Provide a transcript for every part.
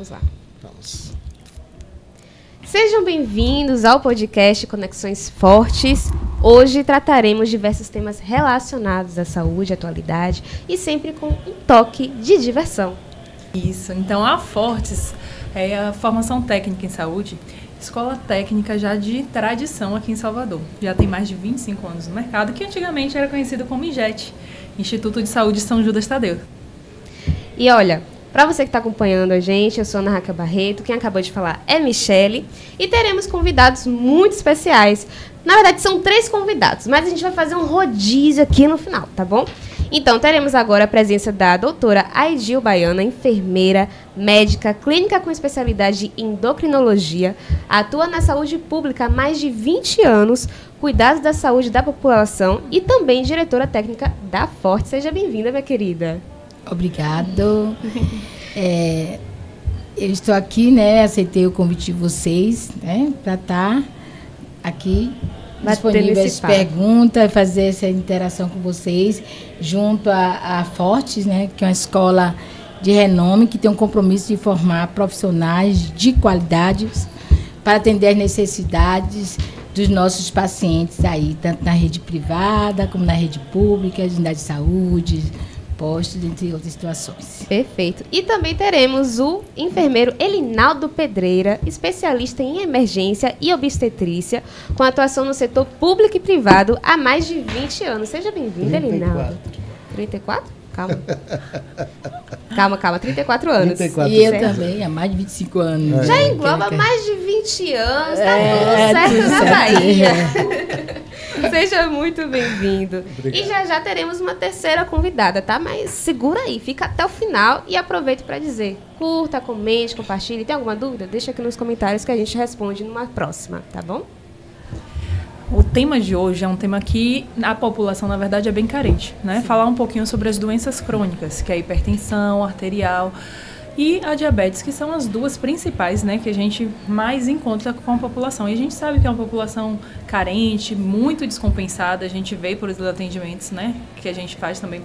Vamos lá. Vamos. Sejam bem-vindos ao podcast Conexões Fortes. Hoje trataremos diversos temas relacionados à saúde, atualidade e sempre com um toque de diversão. Isso, então a Fortes é a formação técnica em saúde, escola técnica já de tradição aqui em Salvador. Já tem mais de 25 anos no mercado, que antigamente era conhecido como INJET, Instituto de Saúde São Judas Tadeu. E olha, para você que está acompanhando a gente, eu sou Ana Raquel Barreto, quem acabou de falar é Michele, e teremos convidados muito especiais. Na verdade, são 3 convidados, mas a gente vai fazer um rodízio aqui no final, tá bom? Então, teremos agora a presença da doutora Aidil Baiana, enfermeira, médica, clínica com especialidade em endocrinologia, atua na saúde pública há mais de 20 anos, cuidados da saúde da população e também diretora técnica da Forte. Seja bem-vinda, minha querida. Obrigado. Eu estou aqui, né? Aceitei o convite de vocês, né? Para estar aqui disponível às perguntas, fazer essa interação com vocês, junto à Fortes, né? Que é uma escola de renome, que tem um compromisso de formar profissionais de qualidade para atender as necessidades dos nossos pacientes aí, tanto na rede privada como na rede pública, unidade de saúde, postos, entre outras situações. Perfeito. E também teremos o enfermeiro Elinaldo Pedreira, especialista em emergência e obstetrícia, com atuação no setor público e privado há mais de 20 anos. Seja bem-vindo, Elinaldo. 34? Calma, 34 anos. 34. E eu também, há mais de 25 anos. Já engloba mais de 20 anos, tá tudo certo na Bahia. Seja muito bem-vindo. E já teremos uma terceira convidada, tá? Mas segura aí, fica até o final e aproveita para dizer. Curta, comente, compartilhe. Tem alguma dúvida? Deixa aqui nos comentários que a gente responde numa próxima, tá bom? O tema de hoje é um tema que a população, na verdade, é bem carente, né? Sim. Falar um pouquinho sobre as doenças crônicas, que é a hipertensão arterial e a diabetes, que são as duas principais, né, que a gente mais encontra com a população. E a gente sabe que é uma população carente, muito descompensada. A gente vê por os atendimentos, né, que a gente faz também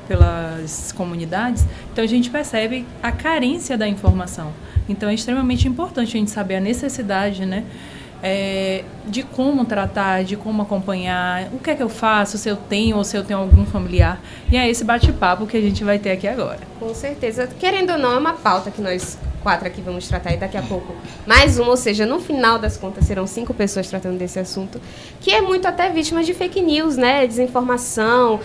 pelas comunidades. Então, a gente percebe a carência da informação. Então, é extremamente importante a gente saber a necessidade, né, de como tratar, de como acompanhar, o que é que eu faço, se eu tenho ou se eu tenho algum familiar. E é esse bate-papo que a gente vai ter aqui agora. Com certeza. Querendo ou não, é uma pauta que nós 4 aqui vamos tratar e daqui a pouco mais uma, ou seja, no final das contas serão 5 pessoas tratando desse assunto, que é muito até vítima de fake news, né, desinformação.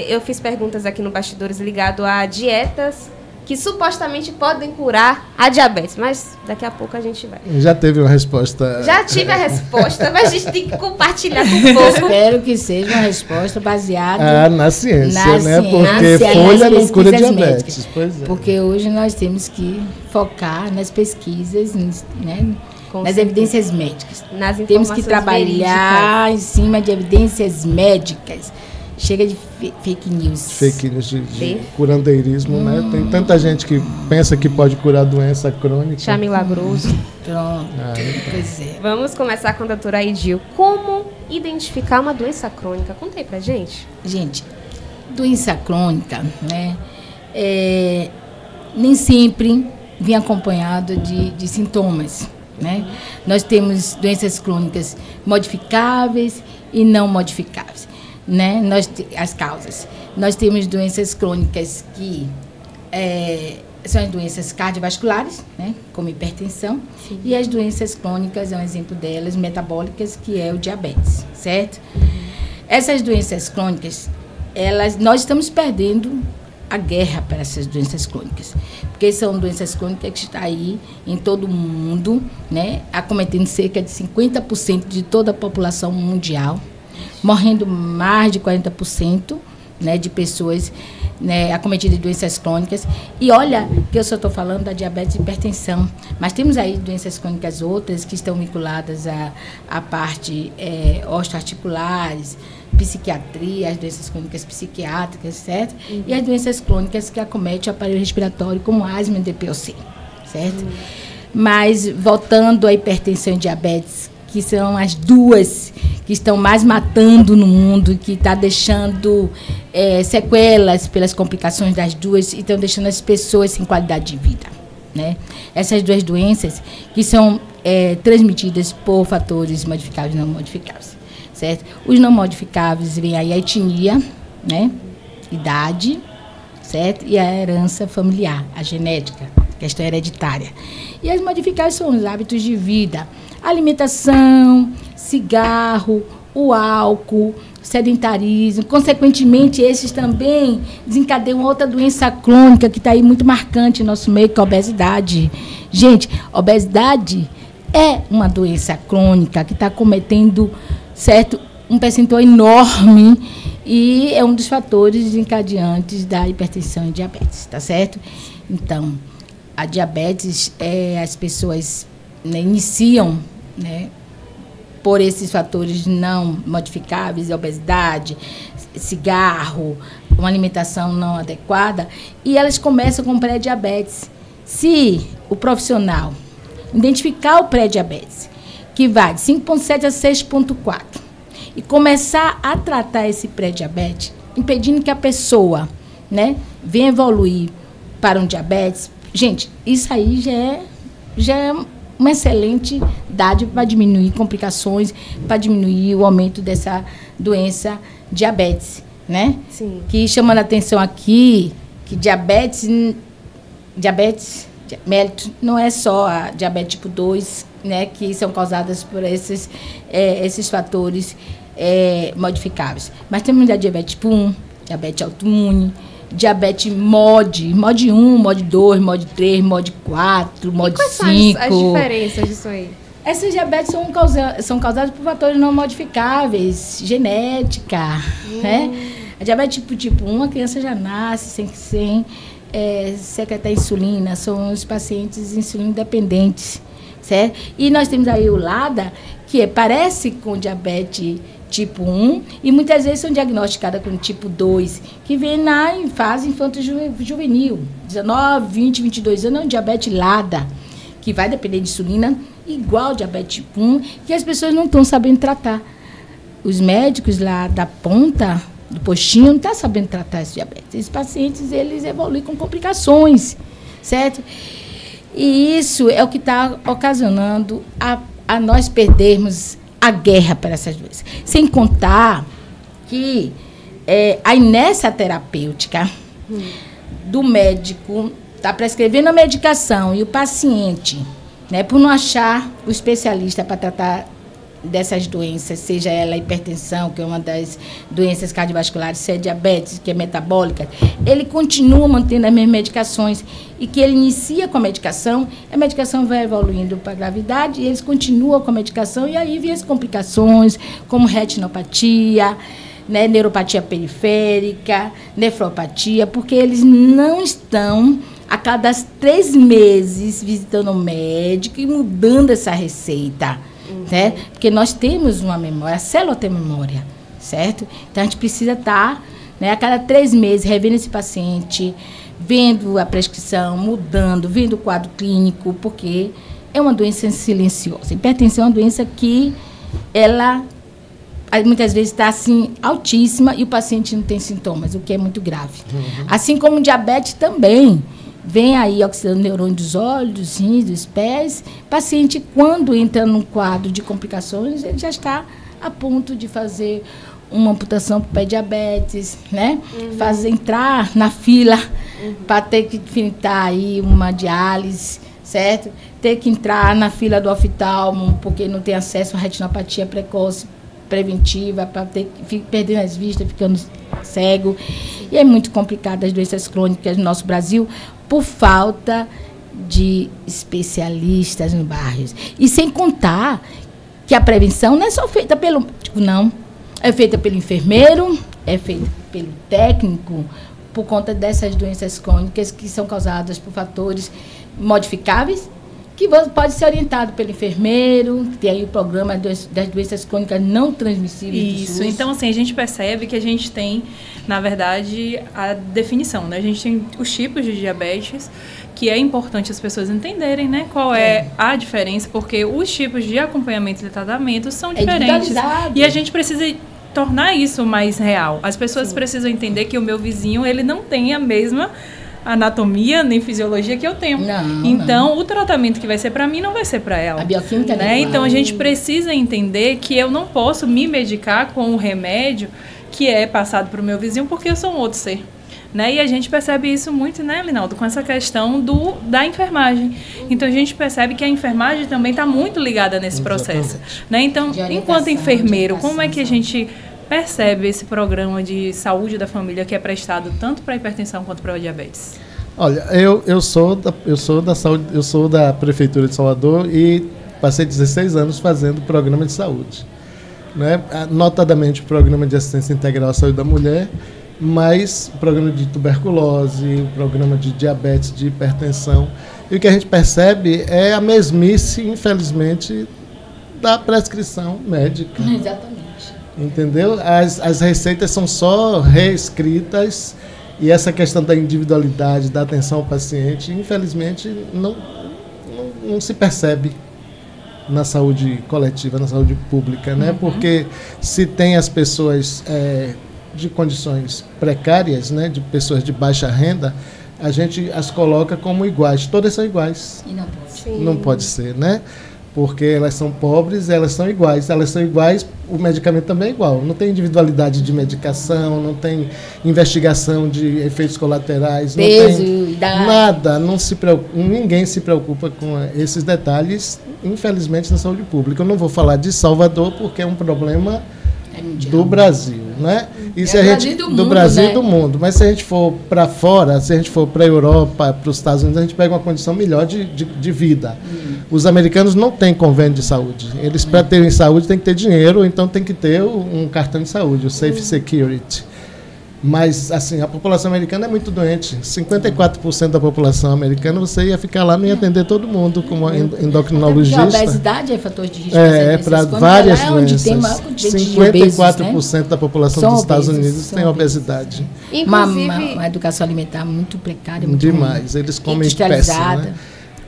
Eu fiz perguntas aqui no Bastidores ligado a dietas que supostamente podem curar a diabetes, mas daqui a pouco a gente vai. Já teve uma resposta? Já tive a resposta, mas a gente tem que compartilhar com o povo. Espero que seja uma resposta baseada na ciência, né? Porque folha não cura diabetes. Pois é. Porque hoje nós temos que focar nas pesquisas, né? Nas evidências médicas. Temos que trabalhar verídicas em cima de evidências médicas. Chega de fake news. Fake news de curandeirismo, né? Tem tanta gente que pensa que pode curar doença crônica. Chá milagroso. Pronto. Pois é. Vamos começar com a doutora Aidil. Como identificar uma doença crônica? Conta aí pra gente. Gente, doença crônica, né? Nem sempre vem acompanhado de sintomas, né? Nós temos doenças crônicas modificáveis e não modificáveis. Né? As causas. Nós temos doenças crônicas que são as doenças cardiovasculares, né? Como hipertensão. Sim. E as doenças crônicas, é um exemplo delas, metabólicas, que é o diabetes, certo? Essas doenças crônicas, nós estamos perdendo a guerra para essas doenças crônicas, porque são doenças crônicas que estão aí em todo o mundo, né? Acometendo cerca de 50% de toda a população mundial, morrendo mais de 40%, né, de pessoas, né, acometidas de doenças crônicas. E olha que eu só estou falando da diabetes e hipertensão, mas temos aí doenças crônicas outras que estão vinculadas à parte osteoarticulares, psiquiatria, as doenças crônicas psiquiátricas, certo? Uhum. E as doenças crônicas que acometem o aparelho respiratório, como asma e DPOC, certo? Uhum. Mas, voltando à hipertensão e diabetes, que são as duas que estão mais matando no mundo, que está deixando sequelas pelas complicações das duas e estão deixando as pessoas sem qualidade de vida. né? Essas duas doenças que são transmitidas por fatores modificáveis e não modificáveis, certo? Os não modificáveis vem aí a etnia, né? Idade, certo? E a herança familiar, a genética, questão hereditária. E as modificáveis são os hábitos de vida, alimentação, cigarro, o álcool, sedentarismo. Consequentemente, esses também desencadeiam outra doença crônica que está aí muito marcante no nosso meio, que é a obesidade. Gente, obesidade é uma doença crônica que está cometendo, certo, um percentual enorme e é um dos fatores desencadeantes da hipertensão e diabetes, tá certo? Então, a diabetes, as pessoas, né, iniciam, né, por esses fatores não modificáveis, a obesidade, cigarro, uma alimentação não adequada, e elas começam com pré-diabetes. Se o profissional identificar o pré-diabetes, que vai de 5,7 a 6,4, e começar a tratar esse pré-diabetes, impedindo que a pessoa, né, venha evoluir para um diabetes, gente, isso aí já é uma excelente dádiva para diminuir complicações, para diminuir o aumento dessa doença diabetes, né? Sim. Que chamando a atenção aqui, que diabetes mellitus não é só a diabetes tipo 2, né, que são causadas por esses fatores modificáveis. Mas temos a diabetes tipo 1, diabetes autoimune, diabetes MOD 1, MOD 2, MOD 3, MOD 4, MOD 5. Quais são as diferenças disso aí? Essas diabetes são causadas por fatores não modificáveis, genética, né? A diabetes tipo 1, a criança já nasce sem secretar insulina, são os pacientes insulina dependentes, certo? E nós temos aí o LADA, que parece com diabetes tipo 1, e muitas vezes são diagnosticadas com tipo 2, que vem na fase infanto-juvenil, 19, 20, 22 anos, é um diabetes LADA, que vai depender de insulina, igual diabetes tipo 1, que as pessoas não estão sabendo tratar. Os médicos lá da ponta, do postinho, não estão sabendo tratar esse diabetes. Esses pacientes, eles evoluem com complicações, certo? E isso é o que está ocasionando a nós perdermos a guerra para essas doenças. Sem contar que a inércia terapêutica do médico está prescrevendo a medicação e o paciente, né, por não achar o especialista para tratar dessas doenças, seja ela a hipertensão, que é uma das doenças cardiovasculares, se é diabetes, que é metabólica, ele continua mantendo as mesmas medicações e que ele inicia com a medicação vai evoluindo para a gravidade e eles continuam com a medicação e aí vem as complicações, como retinopatia, né, neuropatia periférica, nefropatia, porque eles não estão a cada 3 meses visitando o médico e mudando essa receita. Certo? Porque nós temos uma memória, a célula tem memória, certo? Então, a gente precisa estar, né, a cada 3 meses, revendo esse paciente, vendo a prescrição, mudando, vendo o quadro clínico, porque é uma doença silenciosa. Hipertensão é uma doença que ela, muitas vezes, está, assim, altíssima e o paciente não tem sintomas, o que é muito grave. Assim como o diabetes também. Vem aí oxidando o neurônio dos olhos, dos rins, dos pés. Paciente, quando entra num quadro de complicações, ele já está a ponto de fazer uma amputação para o pé diabetes, né? Entrar na fila para ter que enfrentar aí uma diálise, certo? Ter que entrar na fila do oftalmo, porque não tem acesso à retinopatia precoce preventiva, para ter que perdendo as vistas, ficando cego. E é muito complicado as doenças crônicas no nosso Brasil, por falta de especialistas no bairros. E sem contar que a prevenção não é só feita pelo médico, não. É feita pelo enfermeiro, é feita pelo técnico, por conta dessas doenças crônicas que são causadas por fatores modificáveis, que pode ser orientado pelo enfermeiro, que tem aí o programa das doenças crônicas não transmissíveis. Isso, então assim, a gente percebe que a gente tem, na verdade, a definição, né? A gente tem os tipos de diabetes, que é importante as pessoas entenderem, né? Qual é a diferença, porque os tipos de acompanhamento e tratamento são diferentes. E a gente precisa tornar isso mais real. As pessoas precisam entender que o meu vizinho, ele não tem a mesma anatomia nem fisiologia que eu tenho. Então, o tratamento que vai ser para mim não vai ser para ela. A bioquímica né? Então, a gente precisa entender que eu não posso me medicar com um remédio que é passado para o meu vizinho porque eu sou um outro ser. Né? E a gente percebe isso muito, né, Linaldo, com essa questão da enfermagem. Então, a gente percebe que a enfermagem também está muito ligada nesse processo. Né? Então, enquanto enfermeiro, como é que a gente percebe esse programa de saúde da família que é prestado tanto para a hipertensão quanto para a diabetes? Olha, eu sou da saúde, eu sou da Prefeitura de Salvador e passei 16 anos fazendo programa de saúde. Né? Notadamente o programa de assistência integral à saúde da mulher, mas o programa de tuberculose, o programa de diabetes, de hipertensão. E o que a gente percebe é a mesmice, infelizmente, da prescrição médica. Exatamente. Entendeu? As receitas são só reescritas e essa questão da individualidade, da atenção ao paciente, infelizmente, não se percebe na saúde coletiva, na saúde pública, né? Porque se tem as pessoas de condições precárias, né, de pessoas de baixa renda, a gente as coloca como iguais. Todas são iguais. E não pode ser. Não pode ser, né? Porque elas são pobres, elas são iguais. Elas são iguais, o medicamento também é igual. Não tem individualidade de medicação, não tem investigação de efeitos colaterais, peso, não tem idade. Nada. Ninguém se preocupa com esses detalhes, infelizmente, na saúde pública. Eu não vou falar de Salvador porque é um problema do Brasil, né? E se a gente do Brasil, né? E do mundo. Mas se a gente for para fora, se a gente for para a Europa, para os Estados Unidos, a gente pega uma condição melhor de vida. Os americanos não têm convênio de saúde. Eles, para terem saúde, têm que ter dinheiro, então tem que ter um cartão de saúde, o Safe Security. Mas, assim, a população americana é muito doente. 54% da população americana, você ia ficar lá, não ia atender todo mundo como endocrinologista. A obesidade é fator de risco. Para várias doenças. 54% da população dos Estados Unidos tem obesidade. Inclusive, uma educação alimentar muito precária. Muito demais. Ruim. Eles comem péssimo, né?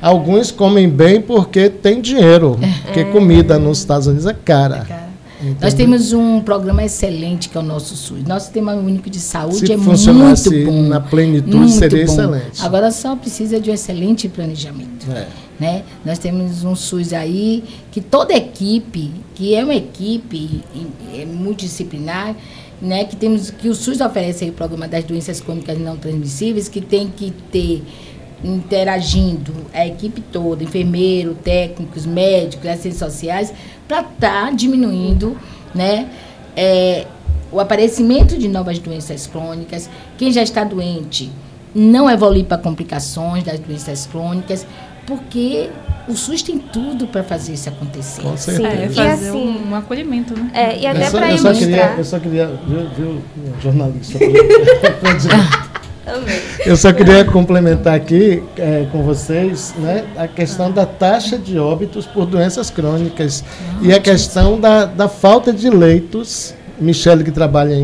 Alguns comem bem porque tem dinheiro. Porque comida nos Estados Unidos é cara. Entendeu? Nós temos um programa excelente que é o nosso SUS. Nosso Sistema Único de Saúde Se é muito bom. Na plenitude seria excelente. Agora só precisa de um excelente planejamento. Né? Nós temos um SUS aí que toda equipe, que é uma equipe multidisciplinar, né? Que o SUS oferece aí o programa das doenças crônicas não transmissíveis, que tem que ter interagindo a equipe toda, enfermeiro, técnicos, médicos, assistentes sociais, para estar diminuindo, né, o aparecimento de novas doenças crônicas. Quem já está doente não evoluir para complicações das doenças crônicas, porque o SUS tem tudo para fazer isso acontecer. Com certeza. Fazer assim, um acolhimento, né? E até para ilustrar... Eu só queria viu, jornalista, eu só queria complementar aqui com vocês, né, a questão da taxa de óbitos por doenças crônicas e a questão da falta de leitos. Michele, que trabalha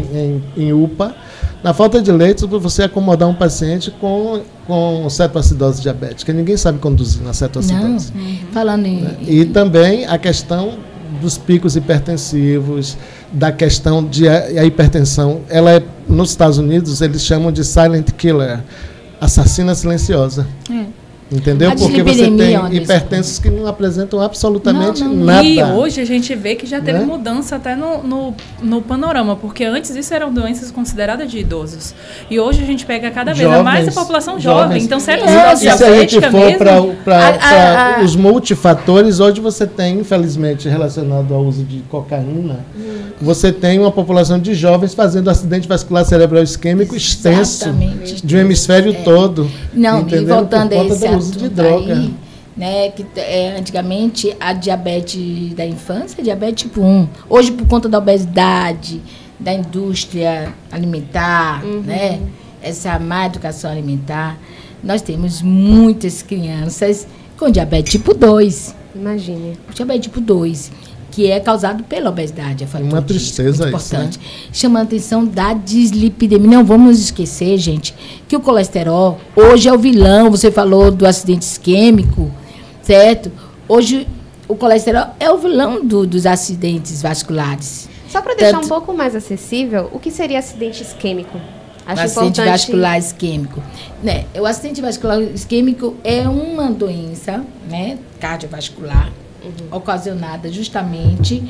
em UPA, na falta de leitos para você acomodar um paciente com cetoacidose diabética. Ninguém sabe conduzir na cetoacidose. Falando E também a questão dos picos hipertensivos, da questão de a hipertensão. Ela nos Estados Unidos, eles chamam de silent killer, assassina silenciosa. Entendeu? Porque você tem hipertensos que não apresentam absolutamente nada. E hoje a gente vê que já teve mudança até no panorama, porque antes isso eram doenças consideradas de idosos. E hoje a gente pega cada vez mais a população jovem. Então, certas situações diabéticas mesmo... E se a gente for para os multifatores, hoje você tem, infelizmente, relacionado ao uso de cocaína, você tem uma população de jovens fazendo acidente vascular cerebral isquêmico extenso, de um hemisfério todo. Não, e voltando a esse uso de droga. Aí, né, que antigamente a diabetes da infância é diabetes tipo 1. Hoje, por conta da obesidade, da indústria alimentar, né, essa má educação alimentar, nós temos muitas crianças com diabetes tipo 2. Imagine. Diabetes tipo 2, que é causado pela obesidade. É uma tristeza muito importante. Isso, né? Chamando a atenção da dislipidemia. Não vamos esquecer, gente, que o colesterol hoje é o vilão. Você falou do acidente isquêmico, certo? Hoje o colesterol é o vilão dos acidentes vasculares. Só para deixar um pouco mais acessível, o que seria acidente isquêmico? Acho acidente vascular isquêmico. Né? O acidente vascular isquêmico é uma doença, né, cardiovascular, ocasionada justamente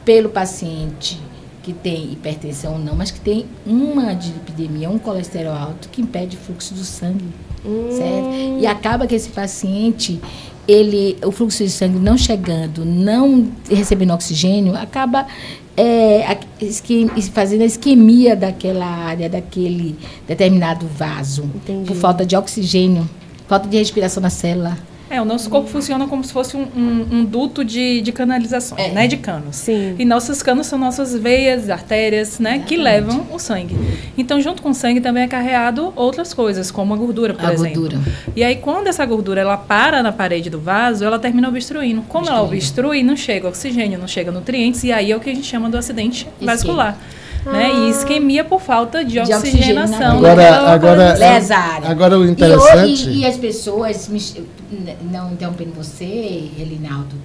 pelo paciente que tem hipertensão ou não, mas que tem uma dislipidemia, um colesterol alto, que impede o fluxo do sangue. Certo? E acaba que esse paciente, o fluxo de sangue não chegando, não recebendo oxigênio, acaba fazendo a isquemia daquela área, daquele determinado vaso. Entendi. Por falta de oxigênio, falta de respiração na célula. O nosso corpo funciona como se fosse um duto de canalizações, né? De canos. Sim. E nossos canos são nossas veias, artérias, né? Que levam o sangue. Então, junto com o sangue também é carregado outras coisas, como a gordura, por exemplo. Gordura. E aí, quando essa gordura ela para na parede do vaso, ela termina obstruindo. Como ela obstrui, não chega oxigênio, não chega nutrientes, e aí é o que a gente chama do acidente vascular. Né? E isquemia por falta de oxigenação. Agora o interessante... E as pessoas, não interrompendo você, Elinaldo,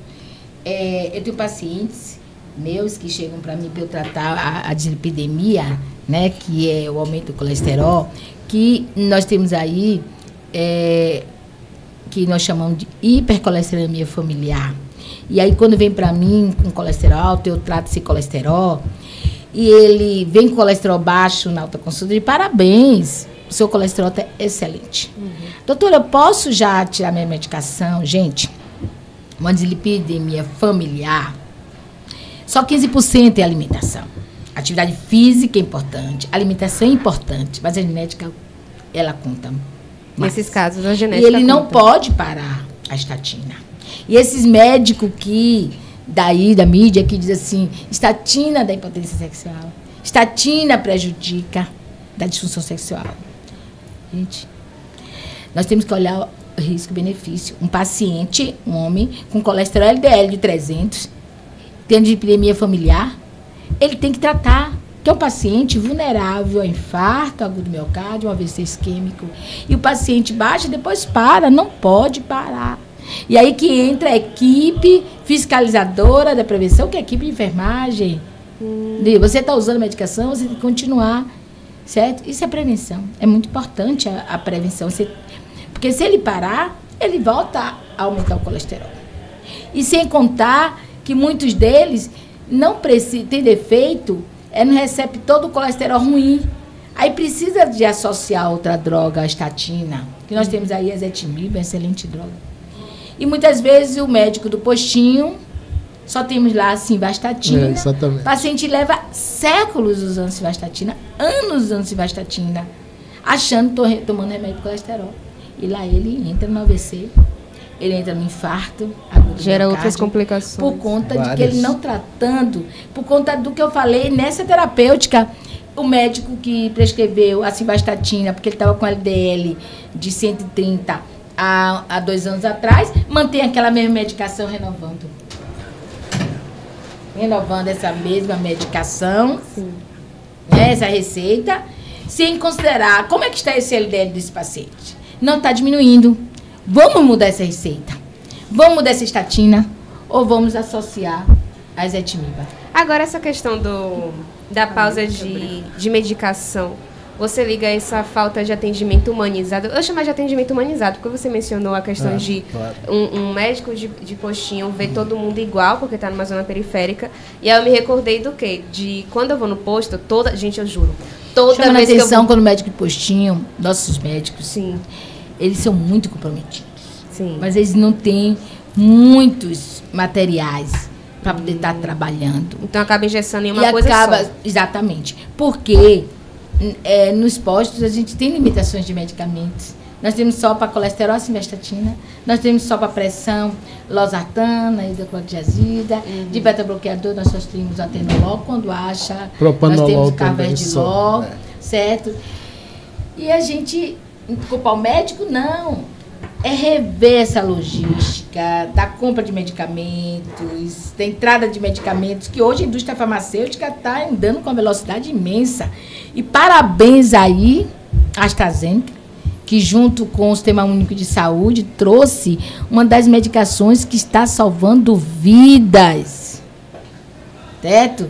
eu tenho pacientes meus que chegam para mim para eu tratar a dislipidemia, né, que é o aumento do colesterol, que nós temos aí, que nós chamamos de hipercolesterolemia familiar. E aí, quando vem para mim com colesterol alto, eu trato esse colesterol, e ele vem com colesterol baixo na alta consulta, e parabéns, o seu colesterol está excelente. Doutora, eu posso já tirar minha medicação? Gente, uma dislipidemia familiar, só 15% é alimentação. Atividade física é importante, alimentação é importante, mas a genética, ela conta mais. Nesses casos, a genética E ele não conta. pode parar a estatina. E esses médicos da mídia, que diz assim, estatina da impotência sexual, estatina prejudica da disfunção sexual. Gente, nós temos que olhar o risco-benefício. Um paciente, um homem, com colesterol LDL de 300, tendo dislipidemia familiar, ele tem que tratar, que é um paciente vulnerável a infarto agudo do miocárdio, um AVC isquêmico. E o paciente baixa, depois para, não pode parar. E aí que entra a equipe fiscalizadora da prevenção, que é a equipe de enfermagem. Você está usando medicação, você tem que continuar, certo? Isso é prevenção. É muito importante a prevenção. Porque se ele parar, ele volta a aumentar o colesterol. E sem contar que muitos deles não têm defeito, no receptor do colesterol ruim. Aí precisa de associar outra droga, a estatina, que nós temos aí a ezetimibe, uma excelente droga. E muitas vezes o médico do postinho, só temos lá a simvastatina. Exatamente. O paciente leva séculos usando simvastatina, anos usando simvastatina, achando que tomando remédio para colesterol. E lá ele entra no AVC, ele entra no infarto agudo, gera outras complicações. Por conta de que ele não tratando, por conta do que eu falei nessa terapêutica, o médico que prescreveu a simvastatina, porque ele estava com LDL de 130 há 2 anos atrás, mantém aquela mesma medicação renovando essa mesma medicação, né, essa receita, sem considerar como é que está esse LDL desse paciente. Não está diminuindo. Vamos mudar essa receita. Vamos mudar essa estatina ou vamos associar a ezetimiba. Agora, essa questão da pausa de medicação, você liga essa falta de atendimento humanizado. Eu chamo de atendimento humanizado, porque você mencionou a questão de um médico de postinho ver todo mundo igual, porque está numa zona periférica. E aí eu me recordei do quê? De quando eu vou no posto, gente, eu juro, toda Chama vez atenção que eu vou... quando o médico de postinho, nossos médicos, Sim. Eles são muito comprometidos. Sim. Mas eles não têm muitos materiais para poder estar trabalhando. Então acaba engessando em uma coisa só. Exatamente. Porque nos postos a gente tem limitações de medicamentos. Nós temos só para colesterol, simvastatina. Nós temos só para pressão, losartana, hidroclorotiazida. De beta-bloqueador nós só temos atenolol quando acha. Propanolol, nós temos carvedilol, certo? E a gente, culpar o médico, não. É rever essa logística da compra de medicamentos, da entrada de medicamentos, que hoje a indústria farmacêutica está andando com uma velocidade imensa. E parabéns aí à AstraZeneca, que junto com o Sistema Único de Saúde trouxe uma das medicações que está salvando vidas. certo?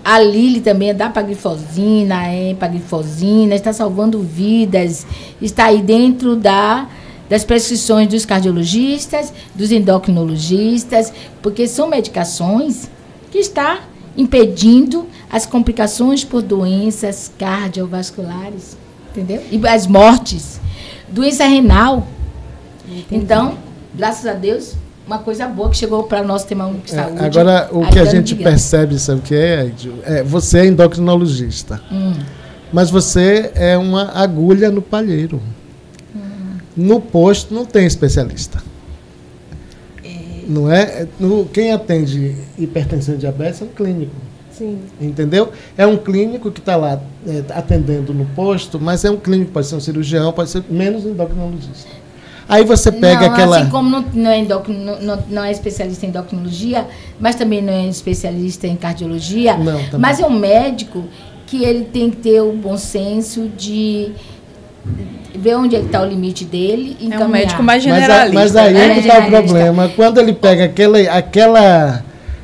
A Lili também é da paglifosina, empaglifosina, está salvando vidas, está aí dentro das prescrições dos cardiologistas, dos endocrinologistas, porque são medicações que estão impedindo as complicações por doenças cardiovasculares, entendeu? E as mortes, doença renal. Entendi. Então, graças a Deus, uma coisa boa que chegou para o nosso tema único de saúde. Agora, o que a gente percebe, sabe o que é? Você é endocrinologista, mas você é uma agulha no palheiro. No posto não tem especialista. Não é? Quem atende hipertensão e diabetes é um clínico. Sim. Entendeu? É um clínico que está lá atendendo no posto, mas é um clínico, pode ser um cirurgião, pode ser menos endocrinologista. Aí você pega aquela... Assim como não é especialista em endocrinologia, mas também não é especialista em cardiologia, mas é um médico que ele tem que ter o bom senso de ver onde é que está o limite dele e encaminhar. É um médico mais generalista. Mas aí é que está o problema. Quando ele pega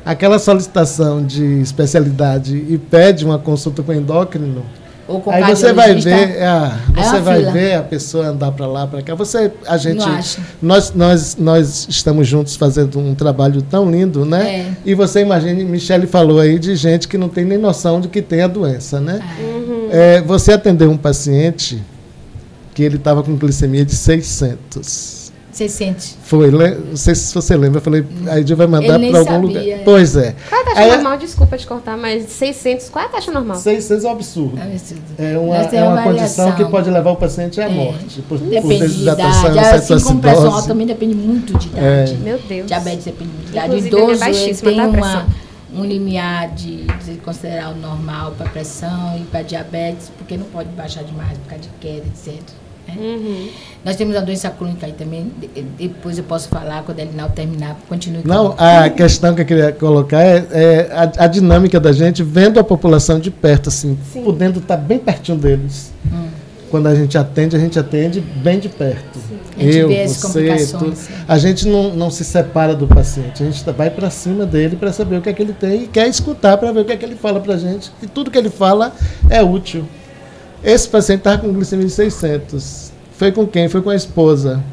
aquela solicitação de especialidade e pede uma consulta com endócrino, ou com aí você vai ver, a pessoa andar para lá, para cá. Nós estamos juntos fazendo um trabalho tão lindo, né? E você imagina, Michele falou aí de gente que não tem nem noção de que tem a doença, né? Você atendeu um paciente que ele estava com glicemia de 600. Foi, não sei se você lembra, eu falei, aí a gente vai mandar para algum lugar. Pois é. Qual é a taxa normal? Desculpa te cortar, mas 600, qual é a taxa normal? 600 é um absurdo. É uma condição que pode levar o paciente à morte. Depende de idade. Assim como pressão alta também depende muito de idade. Meu Deus. Diabetes depende de idade. O idoso tem um limiar de considerar o normal para pressão e para diabetes, porque não pode baixar demais por causa de queda, etc. Nós temos a doença crônica aí também, depois eu posso falar quando a Elinal terminar, continue. Não, a questão que eu queria colocar é a dinâmica da gente vendo a população de perto, assim, podendo estar bem pertinho deles. Quando a gente atende bem de perto. Eu, você, a gente não se separa do paciente, a gente vai para cima dele para saber o que é que ele tem e quer escutar para ver o que é que ele fala para a gente, e tudo que ele fala é útil. Esse paciente estava com glicemia de 600. Foi com quem? Foi com a esposa.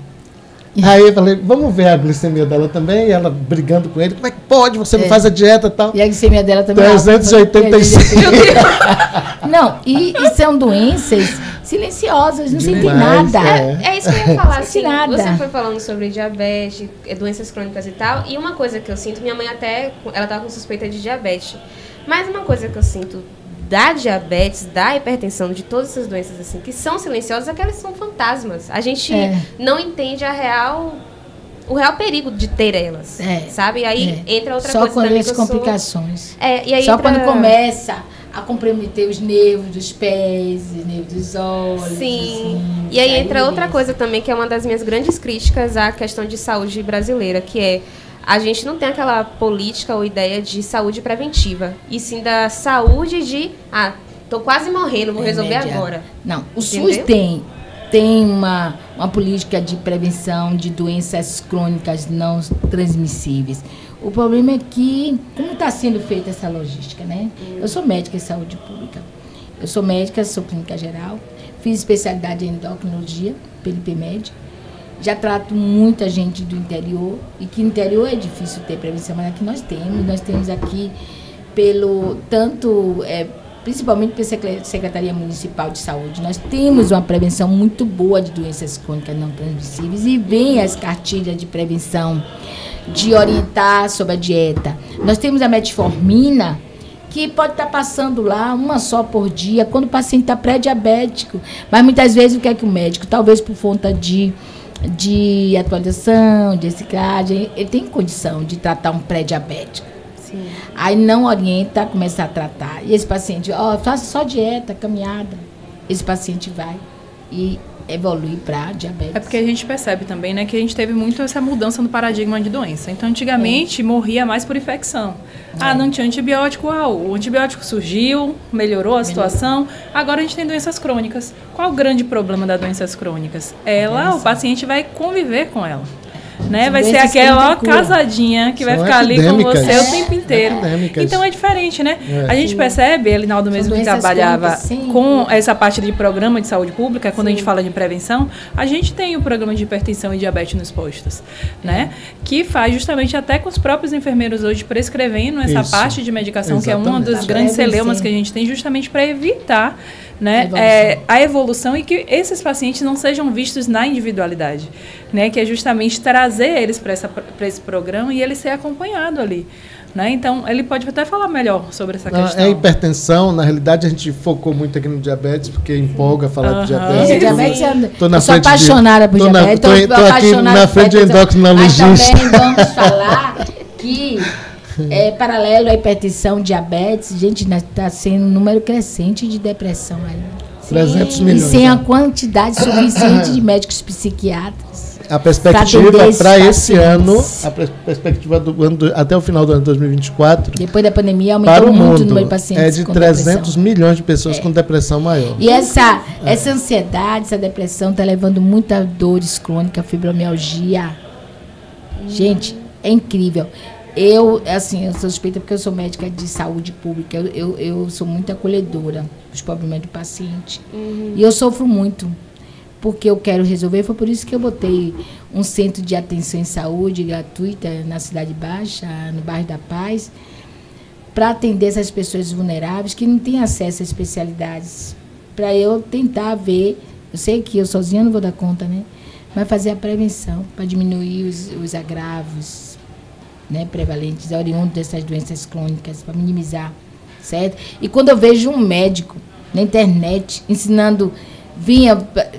Aí eu falei, vamos ver a glicemia dela também. E ela brigando com ele. Como é que pode? Você não faz a dieta e tal. E a glicemia dela também 385. Não, e são doenças silenciosas, não sentem nada. É isso que eu ia falar. Assim, você foi falando sobre diabetes, doenças crônicas e tal. E uma coisa que eu sinto, minha mãe ela estava com suspeita de diabetes. Mas uma coisa que eu sinto da diabetes, da hipertensão, de todas essas doenças assim, que são silenciosas, é que elas são fantasmas. A gente não entende o real perigo de ter elas, sabe? E aí entra outra coisa também. Só com as complicações. E aí quando começa a comprometer os nervos dos pés, os nervos dos olhos. Sim. Assim, e aí entra outra coisa também, que é uma das minhas grandes críticas à questão de saúde brasileira, que é a gente não tem aquela política ou ideia de saúde preventiva, e sim da saúde de, tô quase morrendo, vou resolver agora. Não, o SUS tem uma política de prevenção de doenças crônicas não transmissíveis. O problema é que, como está sendo feita essa logística, né? Eu sou médica em saúde pública, eu sou médica, sou clínica geral, fiz especialidade em endocrinologia pelo IPMED. Já trato muita gente do interior, e que no interior é difícil ter prevenção, mas aqui nós temos aqui principalmente pela Secretaria Municipal de Saúde, nós temos uma prevenção muito boa de doenças crônicas não transmissíveis, e vem as cartilhas de prevenção, de orientar sobre a dieta. Nós temos a metformina, que pode estar passando lá uma só por dia, quando o paciente está pré-diabético, mas muitas vezes o que é que o médico, talvez por conta de atualização, de reciclagem, ele tem condição de tratar um pré-diabético. Sim. Aí não orienta, começa a tratar. E esse paciente, faça só dieta, caminhada. Esse paciente vai e evolui para diabetes. É porque a gente percebe também, né, que a gente teve muito essa mudança no paradigma de doença. Então, antigamente, morria mais por infecção. Não tinha antibiótico, o antibiótico surgiu, melhorou a situação. Agora a gente tem doenças crônicas. Qual o grande problema das doenças crônicas? O paciente vai conviver com ela. né? Vai ser aquela casadinha que vai ficar ali com você o tempo inteiro. Então é diferente, né? A gente percebe, Elinaldo mesmo que trabalhava com essa parte de programa de saúde pública, quando a gente fala de prevenção, a gente tem o programa de hipertensão e diabetes nos postos, né? Que faz justamente até com os próprios enfermeiros hoje prescrevendo essa parte de medicação, que é uma dos grandes celeumas que a gente tem, justamente para evitar, né, a evolução e que esses pacientes não sejam vistos na individualidade, né, que é justamente trazer eles para esse programa e ele ser acompanhado ali, né? Então, ele pode até falar melhor sobre essa questão. É hipertensão, na realidade a gente focou muito aqui no diabetes, porque empolga falar de diabetes. Diabetes, eu sou apaixonada por diabetes. Estou aqui na frente de endocrinologista. Mas também vamos falar que paralelo à hipertensão, diabetes, gente, está sendo um número crescente de depressão aí. 300 milhões. E sem a quantidade suficiente de médicos psiquiatras. A perspectiva para esse ano, a perspectiva até o final do ano de 2024, depois da pandemia, aumentou muito o número de pacientes é de 300 milhões de pessoas com depressão maior. E essa ansiedade, essa depressão está levando muita dores crônicas, fibromialgia. Gente, é incrível. Eu sou suspeita porque eu sou médica de saúde pública. Eu sou muito acolhedora dos problemas do paciente. E eu sofro muito, porque eu quero resolver. Foi por isso que eu botei um centro de atenção em saúde gratuita na Cidade Baixa, no bairro da Paz, para atender essas pessoas vulneráveis que não têm acesso a especialidades. Para eu tentar ver, eu sei que eu sozinha não vou dar conta, né? Mas fazer a prevenção para diminuir os agravos, né, prevalentes, oriundos dessas doenças crônicas, para minimizar, certo? E quando eu vejo um médico na internet ensinando,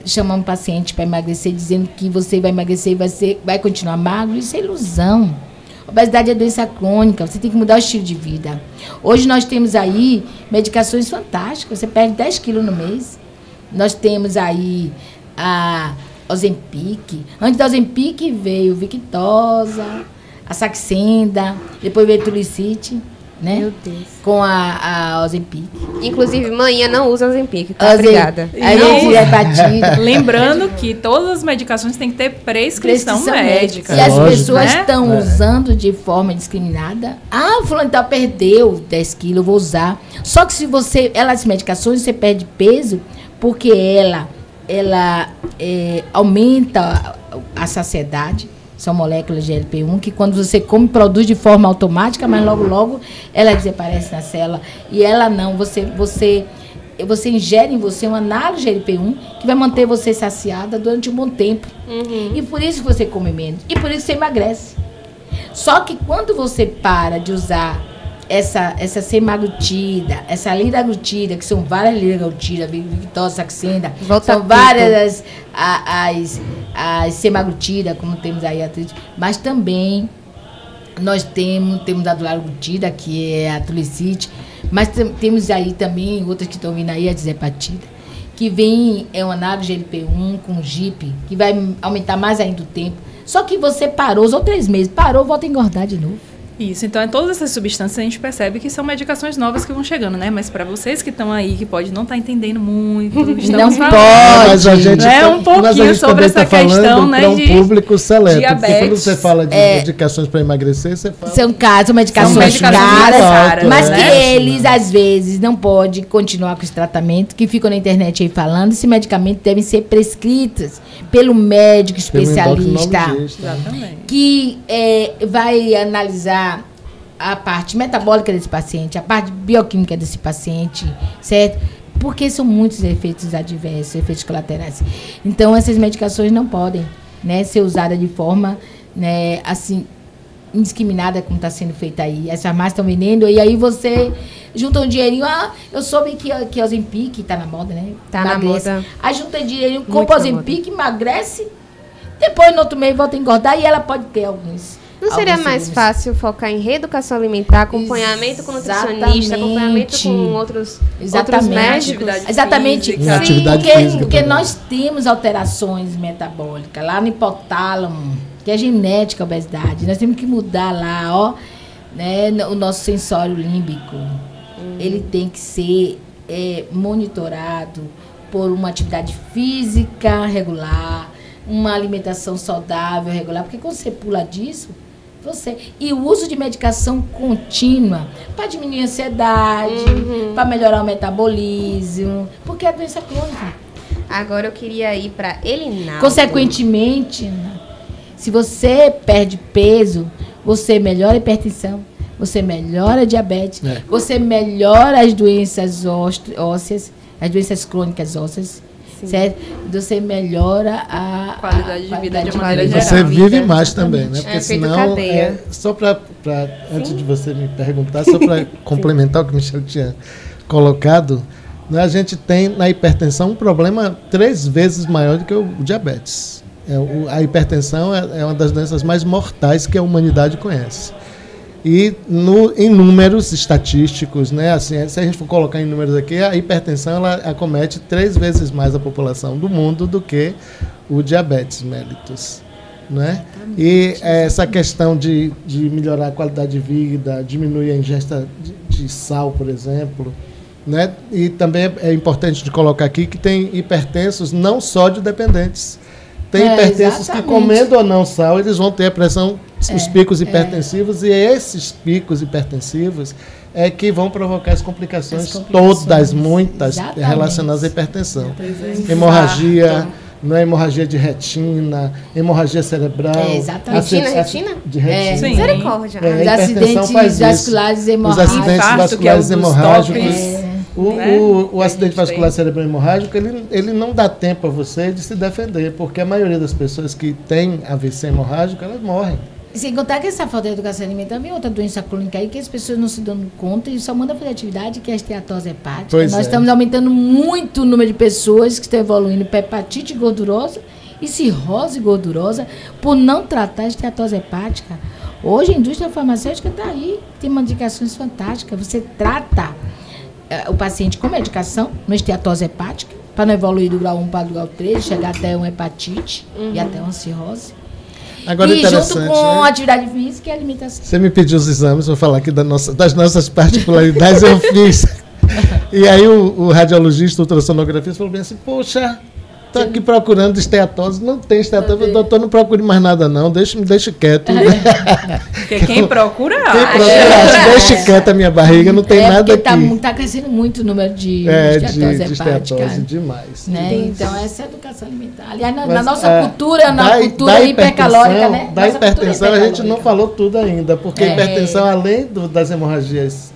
chamando o paciente para emagrecer, dizendo que você vai emagrecer e vai continuar magro, isso é ilusão. Obesidade é doença crônica, você tem que mudar o estilo de vida. Hoje nós temos aí medicações fantásticas, você perde 10 quilos no mês. Nós temos aí a Ozempic. Antes da Ozempic veio Victoza, a Saxenda, depois veio Trulicity, né? Meu Deus. Com a Ozempic. Inclusive, manhã não usa Ozempic, tá? Obrigada. Lembrando que todas as medicações têm que ter prescrição médica. E as pessoas estão usando de forma indiscriminada. O fulano tal perdeu 10 quilos, eu vou usar. Só que se as medicações, você perde peso porque ela aumenta a saciedade. São moléculas de GLP-1 que quando você come, produz de forma automática, mas logo ela desaparece na célula. E ela não, você ingere em você um análogo de GLP-1 que vai manter você saciada durante um bom tempo. E por isso que você come menos. E por isso que você emagrece. Só que quando você para de usar essa semaglutida, essa liraglutida, que são várias liraglutidas, Victoza, Saxenda, são várias as semaglutidas, como temos aí a atriz, mas também nós temos a dulaglutida, que é a Trulicity, mas temos aí também outras que estão vindo aí, a Dizepatida, que vem, é um análogo de GLP-1 com GIP, que vai aumentar mais ainda o tempo. Só que você parou, usou 3 meses, volta a engordar de novo. Isso, então todas essas substâncias a gente percebe que são medicações novas que vão chegando, né? Mas para vocês que estão aí, que pode não estar entendendo muito, estamos não pode, mas a gente um pouquinho sobre essa questão, né, de público seleto. Diabetes. Porque quando você fala de medicações para emagrecer, você fala... São medicações caras, mas que eles, às vezes, não podem continuar com esse tratamento, que ficam na internet aí falando, esse medicamento devem ser prescritos pelo médico especialista, que vai analisar a parte metabólica desse paciente, a parte bioquímica desse paciente, certo? Porque são muitos efeitos adversos, efeitos colaterais. Então, essas medicações não podem, né, ser usadas de forma, né, assim, indiscriminada, como está sendo feita aí. As farmácias estão vendendo, e aí você junta um dinheirinho. Eu soube que a Ozempic está na moda, né? Está na moda. Aí junta dinheirinho, compra Ozempic, emagrece, depois no outro mês volta a engordar, e ela pode ter alguns... Não seria mais fácil focar em reeducação alimentar, acompanhamento com nutricionista, acompanhamento com outros médicos? Exatamente. Porque nós temos alterações metabólicas lá no hipotálamo, que é genética, a obesidade. Nós temos que mudar lá, né, o nosso sensório límbico. Ele tem que ser monitorado por uma atividade física regular, uma alimentação saudável, regular, porque quando você pula disso, e o uso de medicação contínua para diminuir a ansiedade, para melhorar o metabolismo, porque é doença crônica. Agora eu queria ir para Elinaldo. Consequentemente, se você perde peso, você melhora a hipertensão, você melhora a diabetes, você melhora as doenças ósseas, as doenças crônicas ósseas, certo? Você melhora a qualidade de vida de maneira geral. Você vive mais também, né? Porque senão, cadeia. Só para antes de você me perguntar, só para complementar o que o Michel tinha colocado, né, a gente tem na hipertensão um problema 3 vezes maior do que o diabetes. A hipertensão é uma das doenças mais mortais que a humanidade conhece. E em números estatísticos, né, assim, se a gente for colocar em números aqui, a hipertensão ela acomete 3 vezes mais a população do mundo do que o diabetes mellitus, né? E essa questão de melhorar a qualidade de vida, diminuir a ingesta de sal, por exemplo, né? E também é importante de colocar aqui que tem hipertensos não sódio dependentes. Tem hipertensos que, comendo ou não sal, eles vão ter a pressão, os picos hipertensivos, e esses picos hipertensivos é que vão provocar as complicações todas, muitas, relacionadas à hipertensão. Hemorragia, não é hemorragia de retina, hemorragia cerebral. Retina? De retina. Sim. Misericórdia. Os acidentes vasculares hemorrágicos. Os acidentes vasculares hemorrágicos. Né? O acidente vascular cerebral hemorrágico, ele não dá tempo a você de se defender, porque a maioria das pessoas que têm AVC hemorrágico, elas morrem. Sem contar que essa falta de educação alimentar é outra doença crônica aí que as pessoas não se dão conta e só mandam fazer atividade, que é a esteatose hepática. Nós estamos aumentando muito o número de pessoas que estão evoluindo para hepatite gordurosa e cirrose gordurosa por não tratar a esteatose hepática. Hoje a indústria farmacêutica está aí, tem indicações fantásticas. Você trata o paciente com medicação, no esteatose hepática, para não evoluir do grau 1 para o grau 3, chegar até uma hepatite e até uma cirrose. Agora, e junto com atividade física e alimentação. Você me pediu os exames, vou falar aqui das nossas particularidades, eu fiz. E aí o radiologista, o ultrassonografista, falou bem assim, poxa, estou aqui procurando esteatose, não tem esteatose, doutor, não procure mais nada não, me deixe quieto. Porque quem procura acha. Deixe quieta a minha barriga, não tem nada aqui. Está crescendo muito o número de esteatose demais. Né? Então, essa é a educação alimentar. Aliás, na nossa cultura, na cultura hipercalórica, né? Da hipertensão a gente não falou tudo ainda, porque a hipertensão, além das hemorragias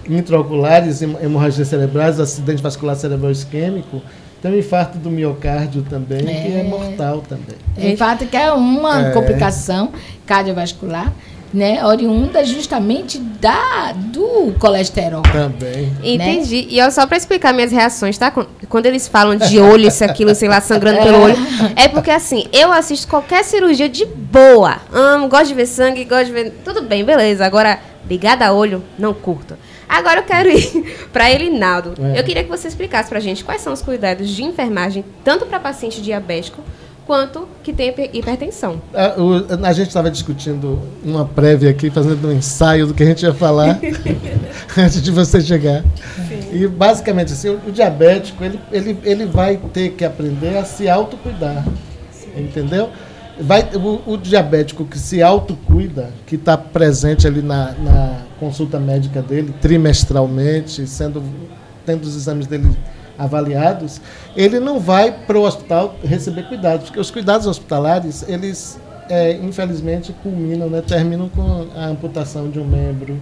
intraoculares, hemorragias cerebrais, acidente vascular cerebral isquêmico, tem o infarto do miocárdio também, que é mortal também. O infarto que é uma complicação cardiovascular, né, oriunda justamente do colesterol. Também. Entendi. Né? E só para explicar minhas reações, tá? Quando eles falam de olho, isso, aquilo, sei lá, sangrando pelo olho, é porque, assim, eu assisto qualquer cirurgia de boa. Gosto de ver sangue, gosto de ver... Tudo bem, beleza. Agora, ligada a olho, não curto. Agora eu quero ir para Elinaldo. Eu queria que você explicasse para a gente quais são os cuidados de enfermagem, tanto para paciente diabético, quanto que tem hipertensão. A gente estava discutindo uma prévia aqui, fazendo um ensaio do que a gente ia falar antes de você chegar. Sim. E basicamente assim, o diabético ele vai ter que aprender a se autocuidar. Entendeu? O diabético que se autocuida, que está presente ali na consulta médica dele, trimestralmente, tendo os exames dele avaliados, ele não vai para o hospital receber cuidados, porque os cuidados hospitalares, eles, infelizmente, culminam, né, terminam com a amputação de um membro,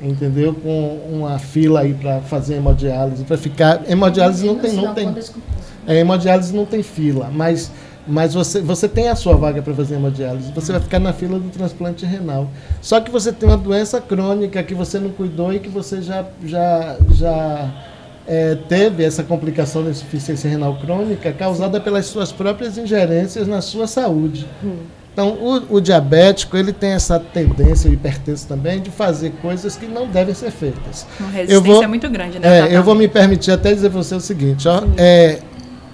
entendeu? Com uma fila aí para fazer hemodiálise, para ficar... Hemodiálise não tem hemodiálise não tem fila, mas você tem a sua vaga para fazer hemodiálise, você vai ficar na fila do transplante renal. Só que você tem uma doença crônica que você não cuidou e que você já teve essa complicação da insuficiência renal crônica causada pelas suas próprias ingerências na sua saúde. Então, o diabético, ele tem essa tendência, o hipertenso também, de fazer coisas que não devem ser feitas. Uma resistência muito grande, né? Eu vou me permitir até dizer para você o seguinte, ó,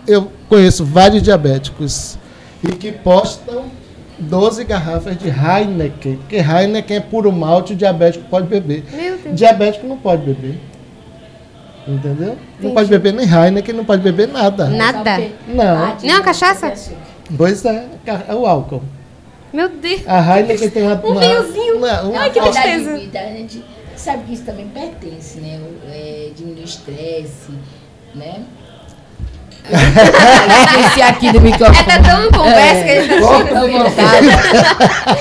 eu conheço vários diabéticos e que postam 12 garrafas de Heineken, porque Heineken é puro malte, o diabético pode beber. Meu Deus. Diabético não pode beber. Entendeu? Não pode beber nem Heineken, não pode beber nada. Nada? Não. Nem uma cachaça? Pois é o álcool. Meu Deus. A Heineken tem um vinhozinho. Ai, que tristeza. A gente sabe que isso também pertence, né? Diminuir o estresse, né? Aqui do microfone. Tá tão conversa que a gente corta à vontade.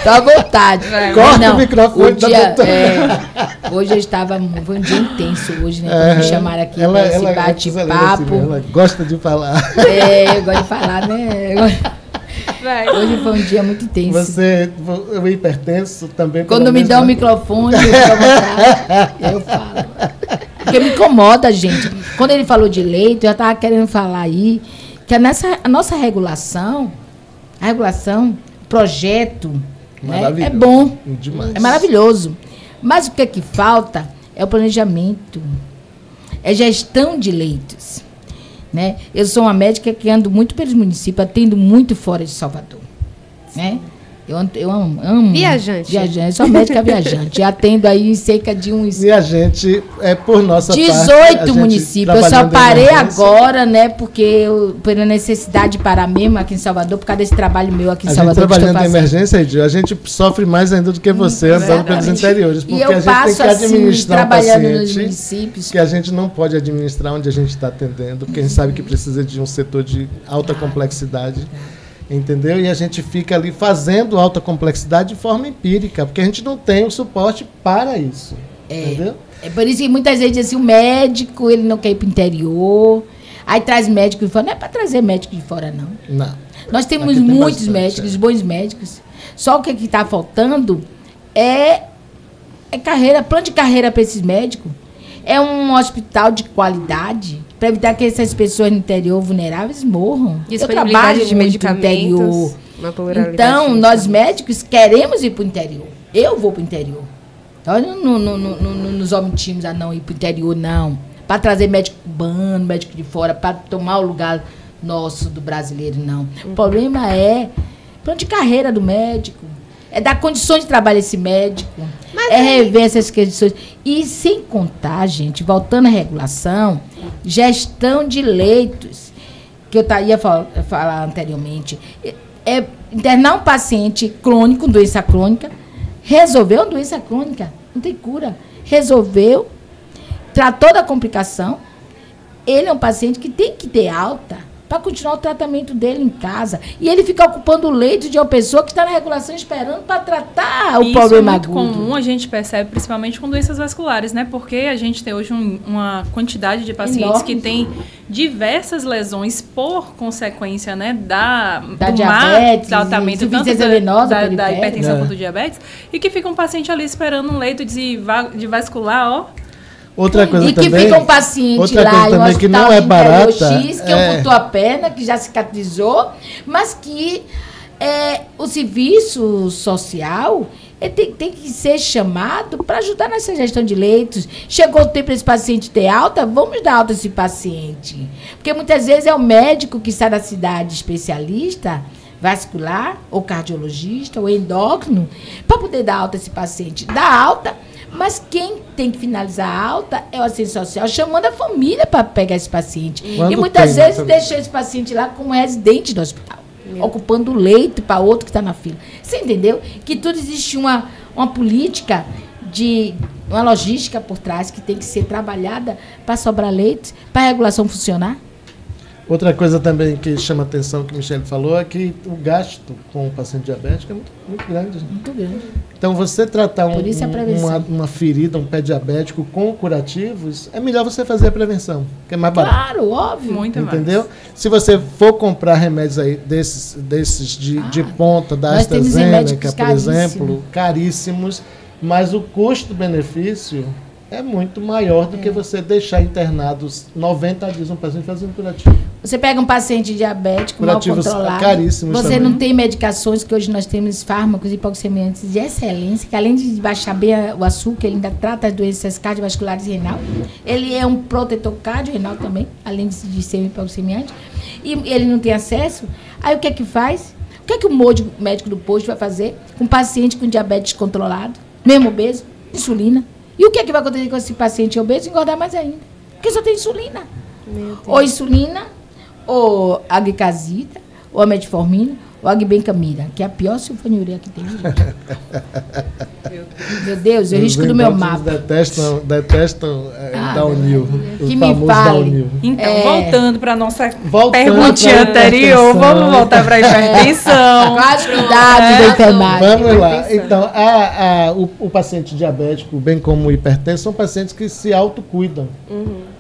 Tá à vontade. Corta o microfone da doutora. Hoje eu estava. Foi um dia intenso hoje, né? Quando me chamaram aqui para esse bate-papo. Ela gosta de falar. Eu gosto de falar, né? Hoje foi um dia muito intenso. O hipertenso também. Quando me dá o microfone, eu fico à vontade. Eu falo. Porque me incomoda, gente. Quando ele falou de leite, eu já estava querendo falar aí que a nossa regulação, projeto, né, é bom. Demais. É maravilhoso. Mas o que é que falta é o planejamento, é gestão de leitos. Né? Eu sou uma médica que ando muito pelos municípios, atendo muito fora de Salvador. Né? Eu amo. Viajante. Eu sou médica viajante. Atendo aí cerca de uns. E a gente, por nossa 18 municípios. Eu só parei agora, né? Porque pela necessidade de parar mesmo aqui em Salvador, por causa desse trabalho meu aqui em Salvador. Trabalhando em emergência, Edil, a gente sofre mais ainda do que você andando pelos interiores. Porque a gente tem que administrar nos municípios. Que a gente não pode administrar onde a gente está atendendo, porque a gente sabe que precisa de um setor de alta complexidade. Entendeu? E a gente fica ali fazendo alta complexidade de forma empírica, porque a gente não tem o suporte para isso. Entendeu? É por isso que muitas vezes assim, o médico ele não quer ir para o interior, aí traz médico de fora. Não é para trazer médico de fora, não. Não. Nós temos muitos médicos, bons médicos. Só o que está faltando é carreira, plano de carreira para esses médicos. É um hospital de qualidade para evitar que essas pessoas no interior vulneráveis morram. Eu trabalho de medicamentos, então, nós médicos queremos ir para o interior. Eu vou para o interior. Nós não nos omitimos a não ir para o interior, não. Para trazer médico cubano, médico de fora, para tomar o lugar nosso do brasileiro, não. O problema é plano de carreira do médico. É dar condições de trabalho a esse médico. Rever essas questões. E sem contar, gente, voltando à regulação, gestão de leitos, que eu ia falar anteriormente, internar um paciente crônico, doença crônica, resolveu a doença crônica, não tem cura. Resolveu, tratou da complicação, ele é um paciente que tem que ter alta para continuar o tratamento dele em casa. E ele fica ocupando o leito de uma pessoa que está na regulação esperando para tratar o problema agudo. Isso é muito comum, a gente percebe, principalmente com doenças vasculares, né? Porque a gente tem hoje uma quantidade de pacientes que têm diversas lesões por consequência, né, do diabetes, tratamento tanto da hipertensão quanto do diabetes, e que fica um paciente ali esperando um leito de vascular, ó. Outra coisa e também, que fica um paciente lá em um hospital que não é barata, X, que amputou a perna, que já cicatrizou, mas que o serviço social tem que ser chamado para ajudar nessa gestão de leitos. Chegou o tempo para esse paciente ter alta, vamos dar alta a esse paciente. Porque muitas vezes é o médico que sai da cidade especialista, vascular, ou cardiologista, ou endócrino, para poder dar alta a esse paciente. Dá alta, mas quem tem que finalizar a alta é o assistente social, chamando a família para pegar esse paciente. E muitas vezes deixa esse paciente lá como residente do hospital, ocupando o leito para outro que está na fila. Você entendeu? Que tudo existe uma política, uma logística por trás que tem que ser trabalhada para sobrar leitos, para a regulação funcionar. Outra coisa também que chama atenção, que o Michele falou, é que o gasto com o paciente diabético é muito grande. Muito grande. Então, você tratar uma ferida, um pé diabético com curativos, é melhor você fazer a prevenção, que é mais barato. Claro, óbvio. Muito entendeu? Mais. Se você for comprar remédios aí desses de ponta, da AstraZeneca, por exemplo, caríssimos, mas o custo-benefício é muito maior do que você deixar internados 90 dias um paciente fazendo curativo. Você pega um paciente diabético mal controlado, caríssimos você também. Não tem medicações, que hoje nós temos fármacos hipoxemiantes de excelência, que além de baixar bem o açúcar, ele ainda trata as doenças cardiovasculares e renal. Ele é um protetor cardiorrenal também, além de ser um hipoxemiante. E ele não tem acesso. Aí o que é que faz? O que é que o médico do posto vai fazer com um paciente com diabetes controlado, mesmo obeso, insulina? E o que é que vai acontecer com esse paciente obeso? Engordar mais ainda. Porque só tem insulina. Ou insulina, ou aglicazida, ou a metformina, ou a glibenclamida, que é a pior sulfonilureia que tem. Meu Deus, eu risco do meu mapa. Detestam Downil, que me fale. Então, voltando para a nossa perguntinha anterior, vamos voltar para a hipertensão. Quais cuidados da enfermagem? Vamos lá. Então, o paciente diabético, bem como o hipertenso, são pacientes que se autocuidam,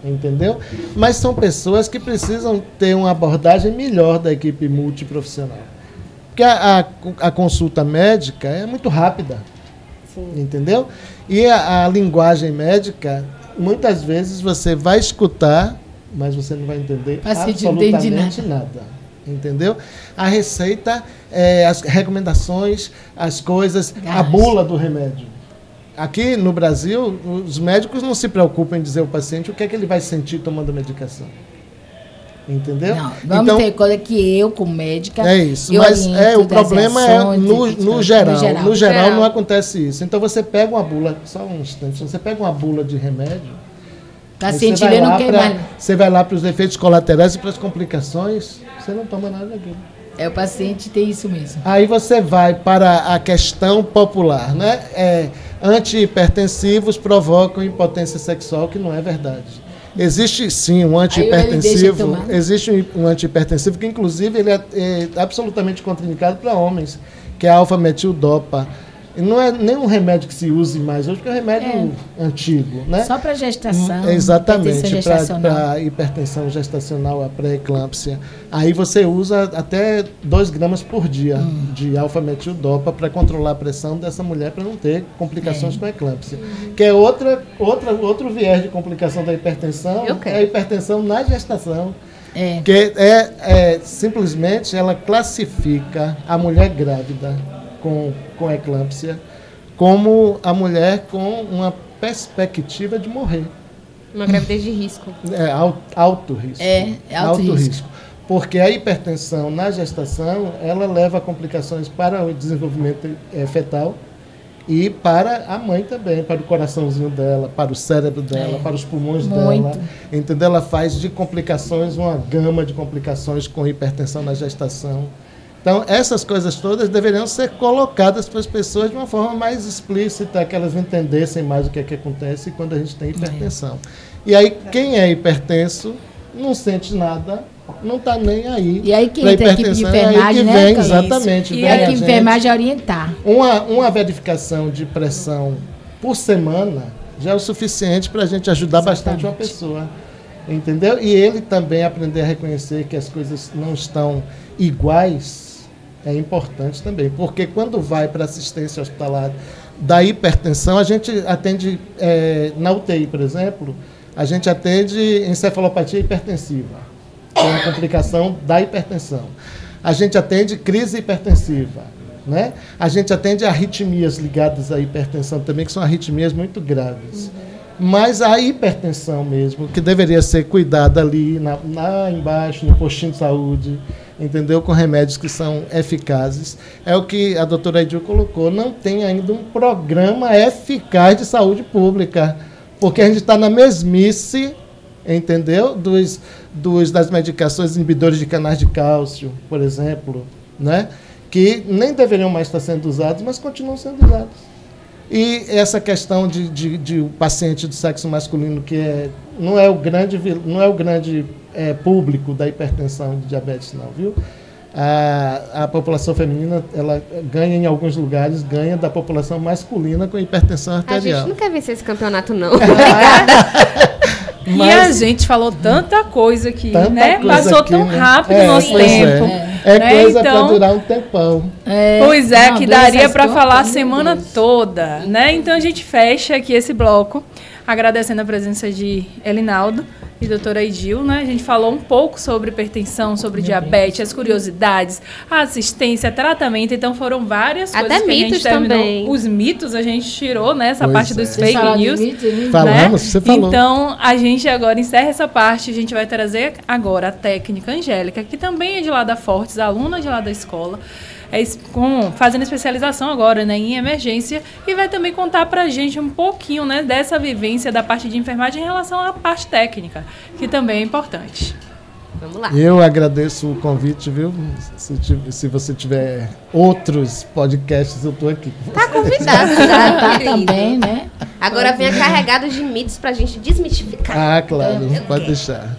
entendeu? Mas são pessoas que precisam ter uma abordagem melhor da equipe multiprofissional. Porque a consulta médica é muito rápida, entendeu? E a linguagem médica, muitas vezes você vai escutar, mas você não vai entender absolutamente nada, entendeu? A receita, as recomendações, as coisas, a bula do remédio. Aqui no Brasil, os médicos não se preocupam em dizer ao paciente o que é que ele vai sentir tomando medicação. Entendeu? Não, vamos ter coisa que eu, como médica... É isso, mas o problema é no geral. No geral não acontece isso. Então você pega uma bula, só um instante, você pega uma bula de remédio, você vai lá para os efeitos colaterais e para as complicações, você não toma nada daquilo. O paciente tem isso mesmo. Aí você vai para a questão popular, né? Antihipertensivos provocam impotência sexual, que não é verdade. Existe sim um antihipertensivo, que inclusive ele é absolutamente contraindicado para homens, que é a alfa-metildopa. Não é nem um remédio que se use mais hoje, porque é um remédio antigo, né? Só para gestação. Exatamente, para hipertensão gestacional, a pré-eclâmpsia. Aí você usa até 2 gramas por dia de alfa-metildopa para controlar a pressão dessa mulher, para não ter complicações com a eclâmpsia. Que é outro viés de complicação da hipertensão, é a hipertensão na gestação. Que simplesmente ela classifica a mulher grávida com eclâmpsia como a mulher com uma perspectiva de morrer. Uma gravidez de risco. Alto risco. Alto risco. Porque a hipertensão na gestação, ela leva a complicações para o desenvolvimento fetal e para a mãe também, para o coraçãozinho dela, para o cérebro dela, para os pulmões dela. Entendeu? Ela faz de complicações, uma gama de complicações com hipertensão na gestação. Então, essas coisas todas deveriam ser colocadas para as pessoas de uma forma mais explícita, que elas entendessem mais o que é que acontece quando a gente tem hipertensão. E aí, quem é hipertenso não sente nada, não está nem aí. E aí quem tem a equipe de enfermagem, né? Vem, exatamente. E a equipe de enfermagem orientar. Uma verificação de pressão por semana já é o suficiente para a gente ajudar bastante uma pessoa. Entendeu? E ele também aprender a reconhecer que as coisas não estão iguais é importante também, porque quando vai para assistência hospitalar da hipertensão, a gente atende, na UTI, por exemplo, a gente atende encefalopatia hipertensiva, que é uma complicação da hipertensão. A gente atende crise hipertensiva, né? A gente atende arritmias ligadas à hipertensão também, que são arritmias muito graves. Mas a hipertensão mesmo, que deveria ser cuidada ali lá embaixo, no postinho de saúde, entendeu? Com remédios que são eficazes, é o que a doutora Aidil colocou. Não tem ainda um programa eficaz de saúde pública, porque a gente está na mesmice, entendeu? Das medicações inibidores de canais de cálcio, por exemplo, né? Que nem deveriam mais estar sendo usados, mas continuam sendo usados. E essa questão de paciente do sexo masculino, que não é o grande público da hipertensão e diabetes, não, viu? A população feminina, ela ganha em alguns lugares, ganha da população masculina com hipertensão arterial. A gente não quer vencer esse campeonato, não. E a gente falou tanta coisa aqui, né? Passou tão rápido o nosso tempo. Coisa para durar um tempão. Pois é, que daria para falar a semana toda, né? Então a gente fecha aqui esse bloco, agradecendo a presença de Elinaldo e doutora Aidil, né? A gente falou um pouco sobre hipertensão, sobre diabetes, as curiosidades, a assistência, tratamento. Então foram várias coisas até que mitos a gente terminou. Também. Os mitos a gente tirou, né? Essa parte dos fake news. Falamos, você falou. Então a gente agora encerra essa parte. A gente vai trazer agora a técnica Angélica, que também é de lá da Fortes, aluna de lá da escola. Fazendo especialização agora, né, em emergência, e vai também contar para a gente um pouquinho, né, dessa vivência da parte de enfermagem em relação à parte técnica, que também é importante. Vamos lá. Eu agradeço o convite, viu? Se você tiver outros podcasts, eu estou aqui. Tá convidado já, tá também, né? Agora venha carregado de mitos pra gente desmitificar. Ah, claro, pode deixar.